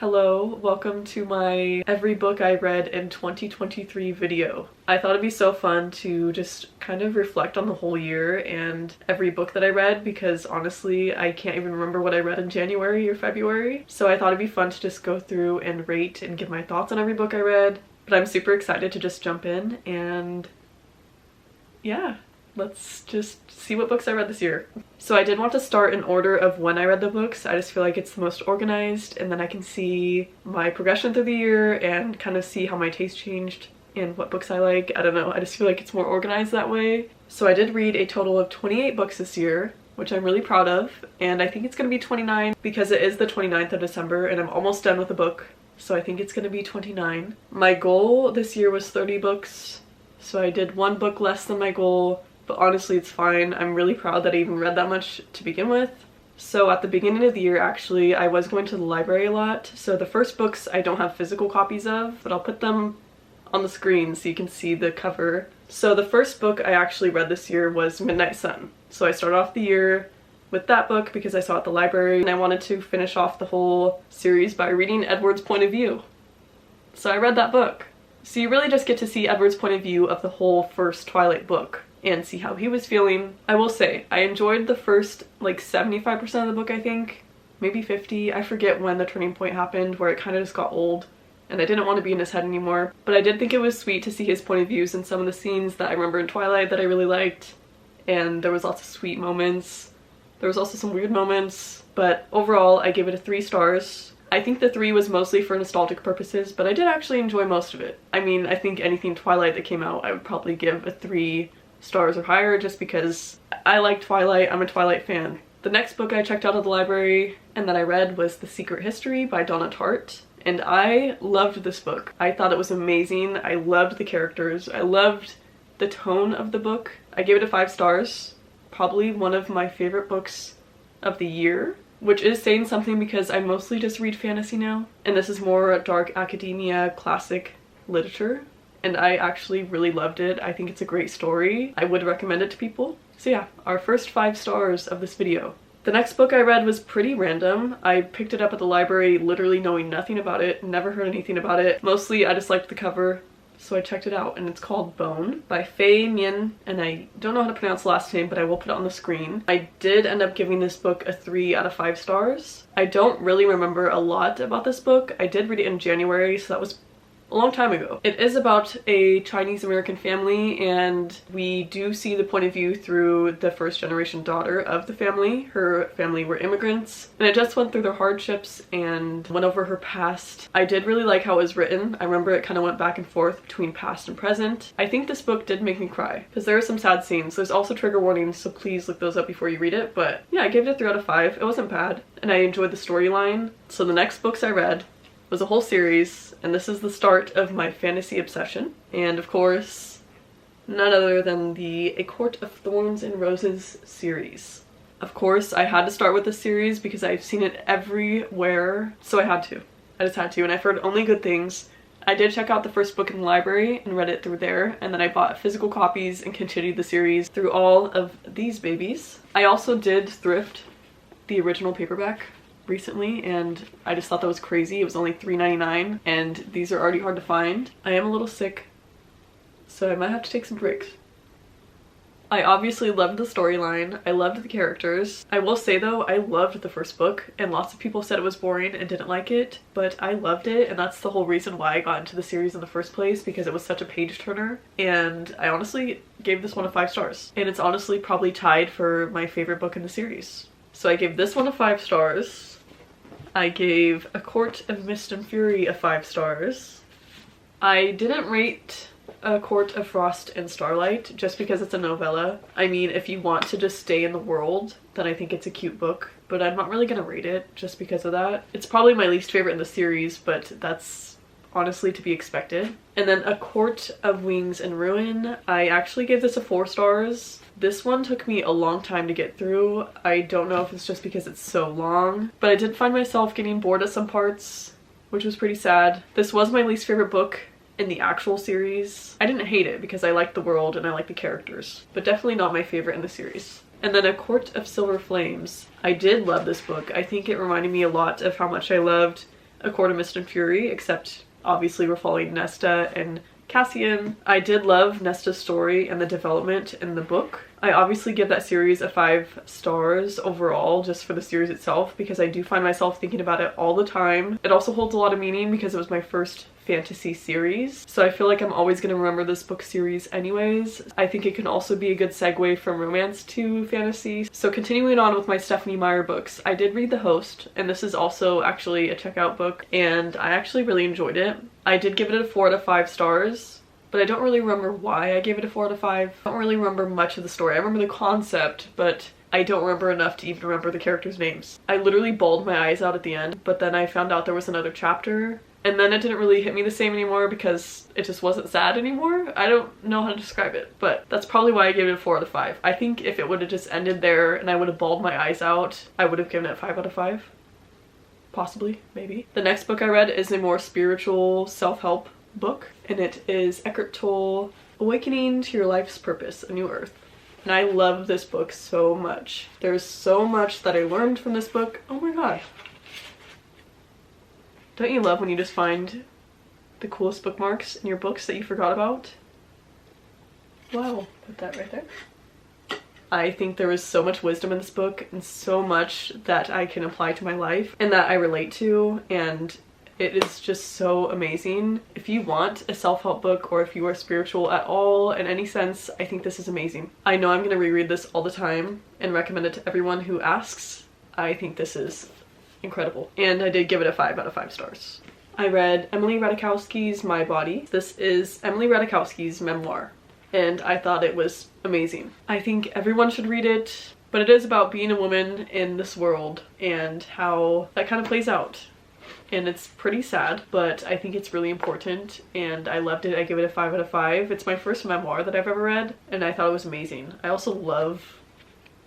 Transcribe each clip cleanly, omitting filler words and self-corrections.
Hello, welcome to my every book I read in 2023 video. I thought it'd be so fun to just kind of reflect on the whole year and every book that I read, because honestly I can't even remember what I read in January or February. So I thought it'd be fun to just go through and rate and give my thoughts on every book I read. But I'm super excited to just jump in and yeah, let's just see what books I read this year. So I did want to start in order of when I read the books. I just feel like it's the most organized, and then I can see my progression through the year and kind of see how my taste changed and what books I like. I don't know, I just feel like it's more organized that way. So I did read a total of 28 books this year, which I'm really proud of, and I think it's gonna be 29 because it is the 29th of December and I'm almost done with the book. So I think it's gonna be 29. My goal this year was 30 books, so I did one book less than my goal. But honestly, it's fine. I'm really proud that I even read that much to begin with. So at the beginning of the year, actually, I was going to the library a lot. So the first books I don't have physical copies of, but I'll put them on the screen so you can see the cover. So the first book I actually read this year was Midnight Sun. So I started off the year with that book because I saw it at the library, and I wanted to finish off the whole series by reading Edward's point of view. So I read that book. So you really just get to see Edward's point of view of the whole first Twilight book and see how he was feeling. I will say, I enjoyed the first like 75% of the book, I think. Maybe 50. I forget when the turning point happened where it kind of just got old and I didn't want to be in his head anymore. But I did think it was sweet to see his point of views in some of the scenes that I remember in Twilight that I really liked. And there was lots of sweet moments. There was also some weird moments. But overall, I gave it a 3 stars. I think the 3 was mostly for nostalgic purposes, but I did actually enjoy most of it. I mean, I think anything Twilight that came out, I would probably give a 3 stars or higher just because I like Twilight. I'm a Twilight fan. The next book I checked out of the library and that I read was The Secret History by Donna Tartt, and I loved this book. I thought it was amazing. I loved the characters. I loved the tone of the book. I gave it a 5 stars. Probably one of my favorite books of the year, which is saying something because I mostly just read fantasy now, and this is more dark academia classic literature. And I actually really loved it. I think it's a great story. I would recommend it to people. So yeah, our first 5 stars of this video. The next book I read was pretty random. I picked it up at the library literally knowing nothing about it, never heard anything about it. Mostly I just liked the cover, so I checked it out, and it's called Bone by Faye Mien, and I don't know how to pronounce the last name, but I will put it on the screen. I did end up giving this book a 3 out of 5 stars. I don't really remember a lot about this book. I did read it in January, so that was a long time ago. It is about a Chinese American family, and we do see the point of view through the first generation daughter of the family. Her family were immigrants, and it just went through their hardships and went over her past. I did really like how it was written. I remember it kind of went back and forth between past and present. I think this book did make me cry because there are some sad scenes. There's also trigger warnings, so please look those up before you read it. But yeah, I gave it a 3 out of 5. It wasn't bad, and I enjoyed the storyline. So the next books I read was a whole series, and this is the start of my fantasy obsession. And of course, none other than the A Court of Thorns and Roses series. Of course, I had to start with this series because I've seen it everywhere, so I had to. I just had to, and I've heard only good things. I did check out the first book in the library and read it through there, and then I bought physical copies and continued the series through all of these babies. I also did thrift the original paperback recently, and I just thought that was crazy. It was only $3.99, and these are already hard to find. I am a little sick, so I might have to take some breaks. I obviously loved the storyline. I loved the characters. I will say though, I loved the first book, and lots of people said it was boring and didn't like it, but I loved it, and that's the whole reason why I got into the series in the first place, because it was such a page turner. And I honestly gave this one a 5 stars, and it's honestly probably tied for my favorite book in the series. So I gave this one a 5 stars. I gave A Court of Mist and Fury a 5 stars. I didn't rate A Court of Frost and Starlight just because it's a novella. I mean, if you want to just stay in the world, then I think it's a cute book, but I'm not really gonna rate it just because of that. It's probably my least favorite in the series, but that's honestly to be expected. And then A Court of Wings and Ruin, I actually gave this a 4 stars. This one took me a long time to get through. I don't know if it's just because it's so long, but I did find myself getting bored at some parts, which was pretty sad. This was my least favorite book in the actual series. I didn't hate it because I liked the world and I liked the characters, but definitely not my favorite in the series. And then A Court of Silver Flames. I did love this book. I think it reminded me a lot of how much I loved A Court of Mist and Fury, except obviously we're following Nesta and Cassian. I did love Nesta's story and the development in the book. I obviously give that series a 5 stars overall just for the series itself because I do find myself thinking about it all the time. It also holds a lot of meaning because it was my first fantasy series, so I feel like I'm always going to remember this book series anyways. I think it can also be a good segue from romance to fantasy. So continuing on with my Stephenie Meyer books, I did read The Host, and this is also actually a checkout book, and I actually really enjoyed it. I did give it a 4 out of 5 stars, but I don't really remember why I gave it a 4 out of 5. I don't really remember much of the story. I remember the concept, but I don't remember enough to even remember the characters' names. I literally bawled my eyes out at the end, but then I found out there was another chapter, and then it didn't really hit me the same anymore because it just wasn't sad anymore. I don't know how to describe it, but that's probably why I gave it a 4 out of 5. I think if it would have just ended there and I would have bawled my eyes out, I would have given it 5 out of 5. Possibly, maybe. The next book I read is a more spiritual self-help book, and it is Eckhart Tolle, Awakening to Your Life's Purpose, A New Earth. And I love this book so much. There's so much that I learned from this book. Oh my god. Don't you love when you just find the coolest bookmarks in your books that you forgot about? Wow, put that right there. I think there was so much wisdom in this book and so much that I can apply to my life and that I relate to, and it is just so amazing. If you want a self-help book or if you are spiritual at all in any sense, I think this is amazing. I know I'm going to reread this all the time and recommend it to everyone who asks. I think this is incredible. And I did give it a 5 out of 5 stars. I read Emily Ratajkowski's My Body. This is Emily Ratajkowski's memoir, and I thought it was amazing. I think everyone should read it, but it is about being a woman in this world and how that kind of plays out. And it's pretty sad, but I think it's really important, and I loved it. I give it a 5 out of 5. It's my first memoir that I've ever read, and I thought it was amazing. I also love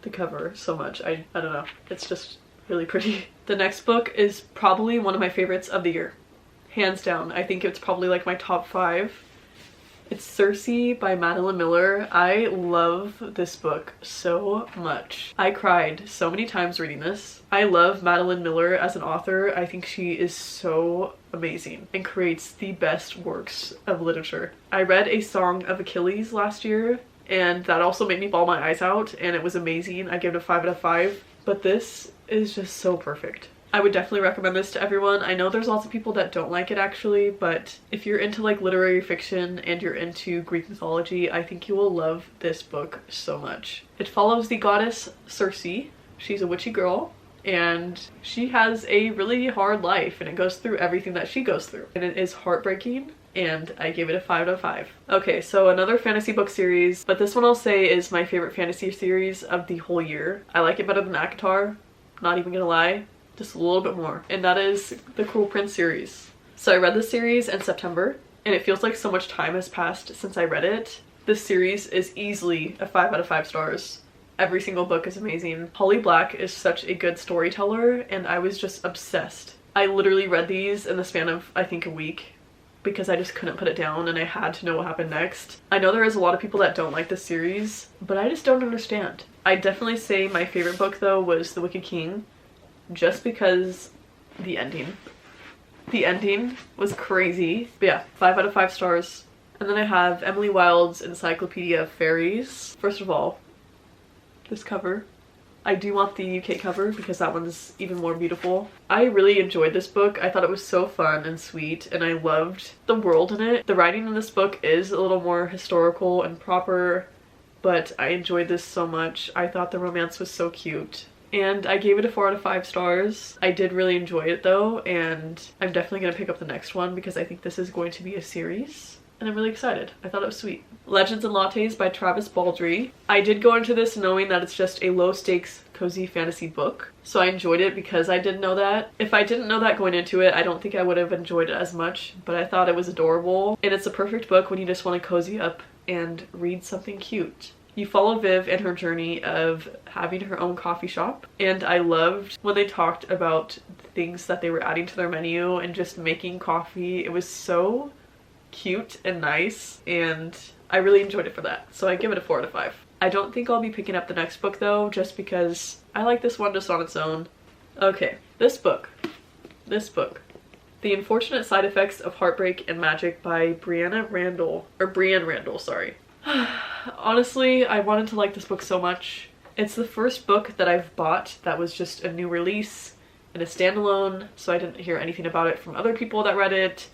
the cover so much. I don't know. It's just really pretty. The next book is probably one of my favorites of the year. Hands down. I think it's probably like my top 5. It's Circe by Madeline Miller. I love this book so much. I cried so many times reading this. I love Madeline Miller as an author. I think she is so amazing and creates the best works of literature. I read A Song of Achilles last year, and that also made me bawl my eyes out, and it was amazing. I gave it a 5 out of 5, but this is just so perfect. I would definitely recommend this to everyone. I know there's lots of people that don't like it actually, but if you're into like literary fiction and you're into Greek mythology, I think you will love this book so much. It follows the goddess Circe. She's a witchy girl, and she has a really hard life, and it goes through everything that she goes through, and it is heartbreaking, and I gave it a 5 out of 5. Okay, so another fantasy book series, but this one I'll say is my favorite fantasy series of the whole year. I like it better than ACOTAR, not even gonna lie. Just a little bit more, and that is the Cruel Prince series. So I read this series in September, and it feels like so much time has passed since I read it. This series is easily a 5 out of 5 stars. Every single book is amazing. Holly Black is such a good storyteller, and I was just obsessed. I literally read these in the span of, I think, a week, because I just couldn't put it down and I had to know what happened next. I know there is a lot of people that don't like this series, but I just don't understand. I'd definitely say my favorite book though was The Wicked King, just because the ending was crazy. But yeah, 5 out of 5 stars. And then I have Emily Wilde's Encyclopedia of Fairies. First of all, this cover. I do want the UK cover because that one's even more beautiful. I really enjoyed this book. I thought it was so fun and sweet, and I loved the world in it. The writing in this book is a little more historical and proper, but I enjoyed this so much. I thought the romance was so cute. And I gave it a 4 out of 5 stars. I did really enjoy it though, and I'm definitely going to pick up the next one because I think this is going to be a series. And I'm really excited. I thought it was sweet. Legends and Lattes by Travis Baldree. I did go into this knowing that it's just a low-stakes, cozy fantasy book. So I enjoyed it because I didn't know that. If I didn't know that going into it, I don't think I would have enjoyed it as much, but I thought it was adorable. And it's a perfect book when you just want to cozy up and read something cute. You follow Viv and her journey of having her own coffee shop, and I loved when they talked about things that they were adding to their menu and just making coffee. It was so cute and nice, and I really enjoyed it for that, so I give it a 4 out of 5. I don't think I'll be picking up the next book though, just because I like this one just on its own. Okay, this book The Unfortunate Side Effects of Heartbreak and Magic by Brianne Randall, sorry. Honestly, I wanted to like this book so much. It's the first book that I've bought that was just a new release and a standalone, so I didn't hear anything about it from other people that read it.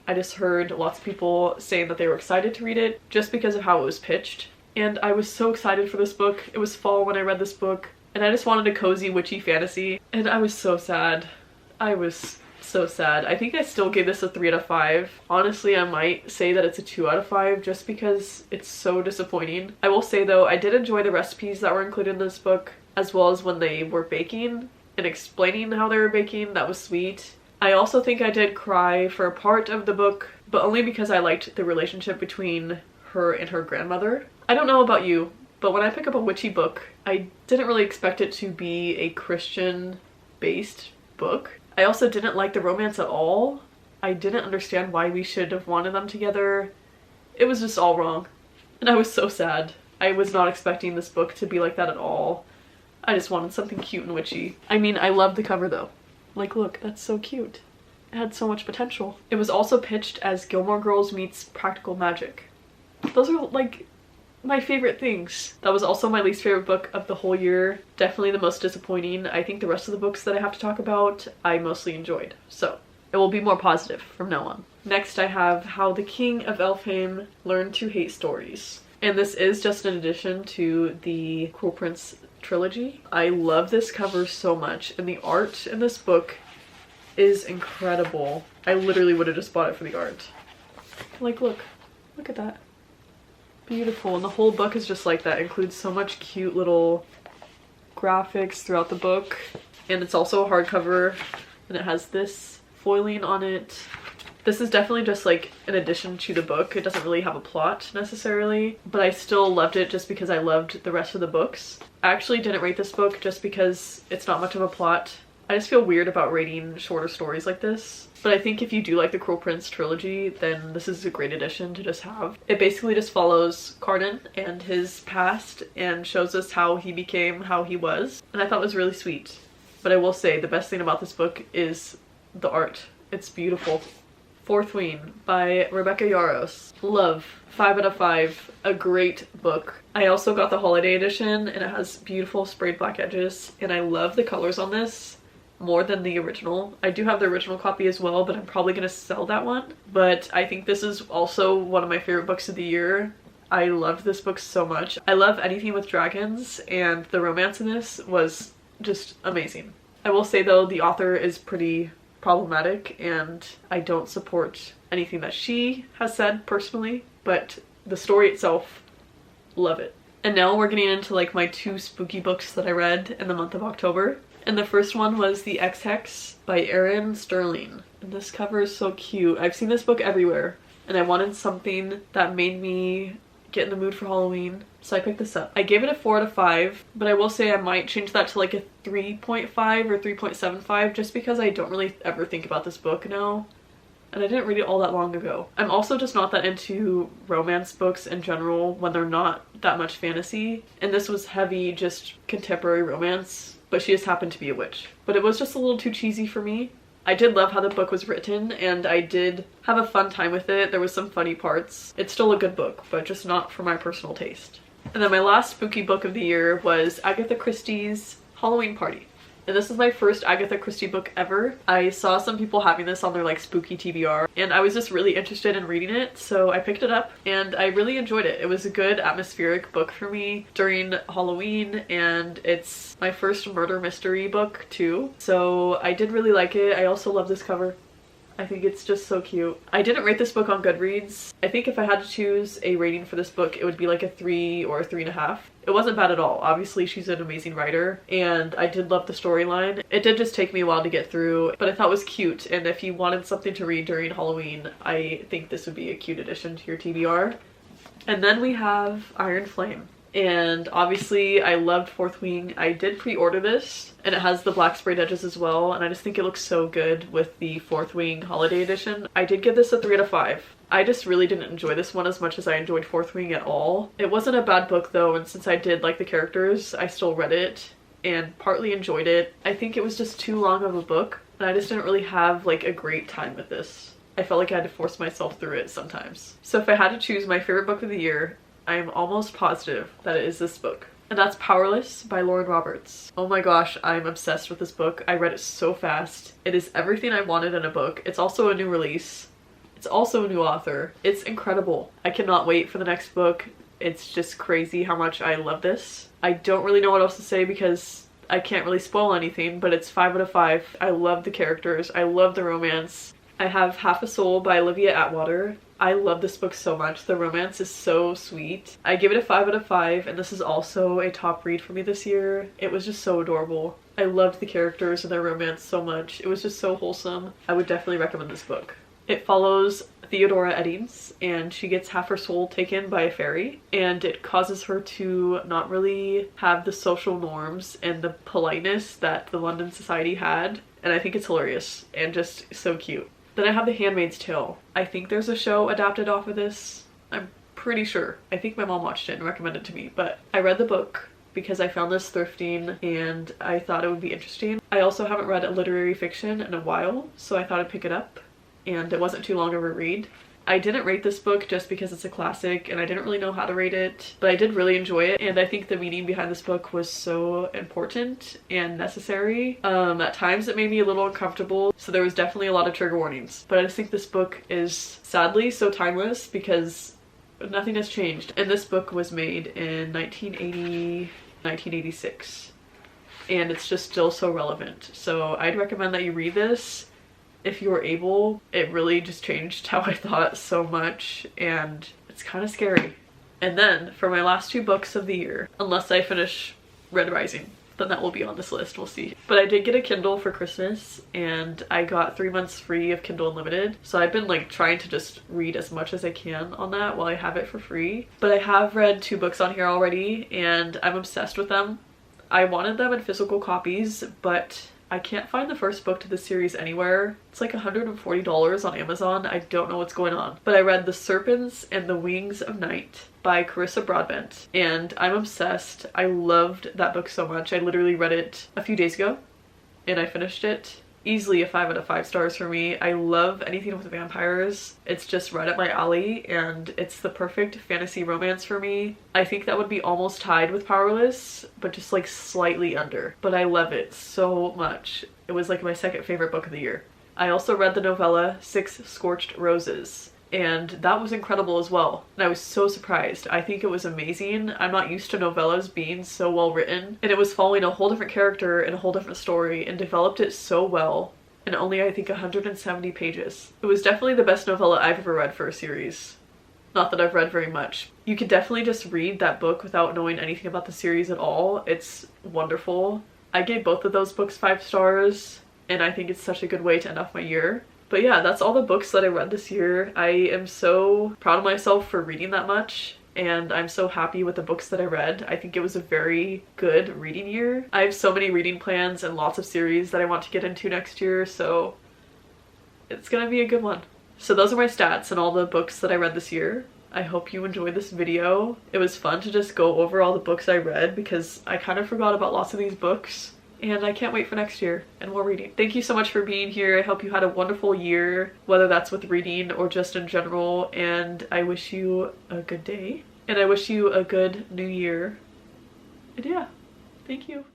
I just heard lots of people saying that they were excited to read it just because of how it was pitched. And I was so excited for this book. It was fall when I read this book, and I just wanted a cozy witchy fantasy, and I was so sad. I was so sad. I think I still gave this a 3 out of 5. Honestly, I might say that it's a 2 out of 5 just because it's so disappointing. I will say though, I did enjoy the recipes that were included in this book, as well as when they were baking and explaining how they were baking. That was sweet. I also think I did cry for a part of the book, but only because I liked the relationship between her and her grandmother. I don't know about you, but when I pick up a witchy book, I didn't really expect it to be a Christian-based book. I also didn't like the romance at all. I didn't understand why we should have wanted them together. It was just all wrong. And I was so sad. I was not expecting this book to be like that at all. I just wanted something cute and witchy. I mean, I love the cover though. Like, look, that's so cute. It had so much potential. It was also pitched as Gilmore Girls meets Practical Magic. Those are like my favorite things. That was also my least favorite book of the whole year. Definitely the most disappointing. I think the rest of the books that I have to talk about, I mostly enjoyed. So it will be more positive from now on. Next I have How the King of Elfhame Learned to Hate Stories. And this is just an addition to the Cruel Prince trilogy. I love this cover so much, and the art in this book is incredible. I literally would have just bought it for the art. Like, look at that. Beautiful. And the whole book is just like that. It includes so much cute little graphics throughout the book. And it's also a hardcover, and it has this foiling on it. This is definitely just like an addition to the book. It doesn't really have a plot necessarily, but I still loved it just because I loved the rest of the books. I actually didn't rate this book just because it's not much of a plot. I just feel weird about rating shorter stories like this. But I think if you do like the Cruel Prince trilogy, then this is a great addition to just have. It basically just follows Cardan and his past and shows us how he became how he was. And I thought it was really sweet. But I will say the best thing about this book is the art. It's beautiful. Fourthwing by Rebecca Yarros. Love. 5 out of 5. A great book. I also got the holiday edition, and it has beautiful sprayed black edges, and I love the colors on this more than the original. I do have the original copy as well, but I'm probably gonna sell that one. But I think this is also one of my favorite books of the year. I loved this book so much. I love anything with dragons, and the romance in this was just amazing. I will say though, the author is pretty problematic, and I don't support anything that she has said personally, but the story itself, love it. And now we're getting into like my 2 spooky books that I read in the month of October. And the first one was The Ex-Hex by Erin Sterling. And this cover is so cute. I've seen this book everywhere, and I wanted something that made me get in the mood for Halloween, so I picked this up. I gave it a 4 out of 5, but I will say I might change that to like a 3.5 or 3.75 just because I don't really ever think about this book now, and I didn't read it all that long ago. I'm also just not that into romance books in general when they're not that much fantasy, and this was heavy just contemporary romance, but she just happened to be a witch. But it was just a little too cheesy for me. I did love how the book was written, and I did have a fun time with it. There was some funny parts. It's still a good book, but just not for my personal taste. And then my last spooky book of the year was Agatha Christie's Halloween Party. And this is my first Agatha Christie book ever. I saw some people having this on their like spooky TBR, and I was just really interested in reading it, so I picked it up and I really enjoyed it. It was a good atmospheric book for me during Halloween, and it's my first murder mystery book too, so I did really like it. I also love this cover. I think it's just so cute. I didn't rate this book on Goodreads. I think if I had to choose a rating for this book, it would be like a 3 or a 3.5. It wasn't bad at all. Obviously, she's an amazing writer, and I did love the storyline. It did just take me a while to get through, but I thought it was cute, and if you wanted something to read during Halloween, I think this would be a cute addition to your TBR. And then we have Iron Flame. And obviously I loved Fourth Wing. I did pre-order this, and it has the black sprayed edges as well, and I just think it looks so good with the Fourth Wing holiday edition. I did give this a 3 out of 5. I just really didn't enjoy this one as much as I enjoyed Fourth Wing at all. It wasn't a bad book though, and since I did like the characters, I still read it and partly enjoyed it. I think it was just too long of a book, and I just didn't really have like a great time with this. I felt like I had to force myself through it sometimes. So if I had to choose my favorite book of the year, I am almost positive that it is this book. And that's Powerless by Lauren Roberts. Oh my gosh, I'm obsessed with this book. I read it so fast. It is everything I wanted in a book. It's also a new release. It's also a new author. It's incredible. I cannot wait for the next book. It's just crazy how much I love this. I don't really know what else to say because I can't really spoil anything, but it's 5 out of 5. I love the characters. I love the romance. I have Half a Soul by Olivia Atwater. I love this book so much. The romance is so sweet. I give it a 5 out of 5, and this is also a top read for me this year. It was just so adorable. I loved the characters and their romance so much. It was just so wholesome. I would definitely recommend this book. It follows Theodora Eddings, and she gets half her soul taken by a fairy, and it causes her to not really have the social norms and the politeness that the London society had, and I think it's hilarious and just so cute. Then I have The Handmaid's Tale. I think there's a show adapted off of this. I'm pretty sure. I think my mom watched it and recommended it to me, but I read the book because I found this thrifting and I thought it would be interesting. I also haven't read a literary fiction in a while, so I thought I'd pick it up, and it wasn't too long of a read. I didn't rate this book just because it's a classic and I didn't really know how to rate it, but I did really enjoy it, and I think the meaning behind this book was so important and necessary. At times it made me a little uncomfortable, so there was definitely a lot of trigger warnings, but I just think this book is sadly so timeless because nothing has changed. And this book was made in 1986, and it's just still so relevant. So I'd recommend that you read this if you were able. It really just changed how I thought so much, and it's kind of scary. And then for my last 2 books of the year, unless I finish Red Rising, then that will be on this list, we'll see. But I did get a Kindle for Christmas, and I got 3 months free of Kindle Unlimited, so I've been like trying to just read as much as I can on that while I have it for free. But I have read 2 books on here already, and I'm obsessed with them. I wanted them in physical copies, but I can't find the first book to this series anywhere. It's like $140 on Amazon. I don't know what's going on. But I read The Serpents and the Wings of Night by Carissa Broadbent, and I'm obsessed. I loved that book so much. I literally read it a few days ago and I finished it. Easily a 5 out of 5 stars for me. I love anything with vampires. It's just right up my alley, and it's the perfect fantasy romance for me. I think that would be almost tied with Powerless, but just like slightly under. But I love it so much. It was like my second favorite book of the year. I also read the novella 6 Scorched Roses, and that was incredible as well. And I was so surprised. I think it was amazing. I'm not used to novellas being so well written, and it was following a whole different character and a whole different story and developed it so well in only I think 170 pages. It was definitely the best novella I've ever read for a series. Not that I've read very much. You could definitely just read that book without knowing anything about the series at all. It's wonderful. I gave both of those books 5 stars, and I think it's such a good way to end off my year. But yeah, that's all the books that I read this year. I am so proud of myself for reading that much, and I'm so happy with the books that I read. I think it was a very good reading year. I have so many reading plans and lots of series that I want to get into next year, so it's gonna be a good one. So those are my stats and all the books that I read this year. I hope you enjoyed this video. It was fun to just go over all the books I read because I kind of forgot about lots of these books. And I can't wait for next year and more reading. Thank you so much for being here. I hope you had a wonderful year, whether that's with reading or just in general. And I wish you a good day. And I wish you a good new year. And yeah, thank you.